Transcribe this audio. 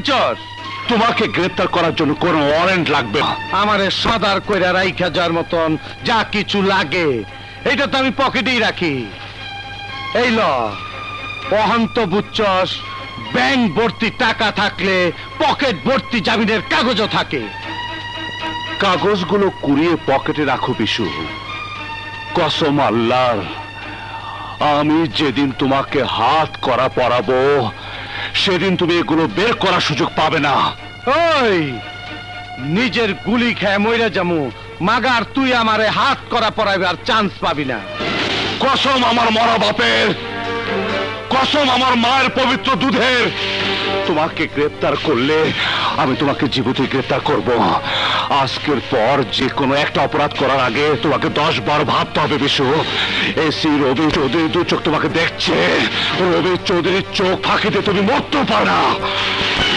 বুঝছস? তোমাকে গ্রেফতার করার জন্য কোনো ওয়ারেন্ট লাগবে না। আমারে সদার কইরা রাইখা যাওয়ার মতন যা কিছু লাগে এটা তো আমি পকেটেই রাখি। এই ল অহন্ত বুঝছস, ব্যাংক ভর্তি টাকা থাকলে পকেট ভর্তি জামিনের কাগজও থাকে। কাগজগুলো কুড়িয়ে পকেটে রাখো বিশু। কসম আল্লাহর, আমি যেদিন তোমাকে হাত করা পরাবো সেদিন তুমি এগুলো বের করার সুযোগ পাবে না। ওই নিজের গুলি খেয়ে মইরা যামু, মাগার তুই আমারে হাত করা পরাইবার চান্স পাবি না। কসম আমার মরা বাপের, কসম আমার মায়ের পবিত্র দুধের, তোমাকে গ্রেফতার করলে আমি তোমাকে জীবিতই গ্রেফতার করব। আজকের পর যে কোনো একটা অপরাধ করার আগে তোমাকে 10 বার ভাবতে হবে বিশু। এসি রবি চৌধুরী দু চোখ তোমাকে দেখছে। রবি চৌধুরীর চোখ ফাঁকিতে তুমি মরতে পারো না।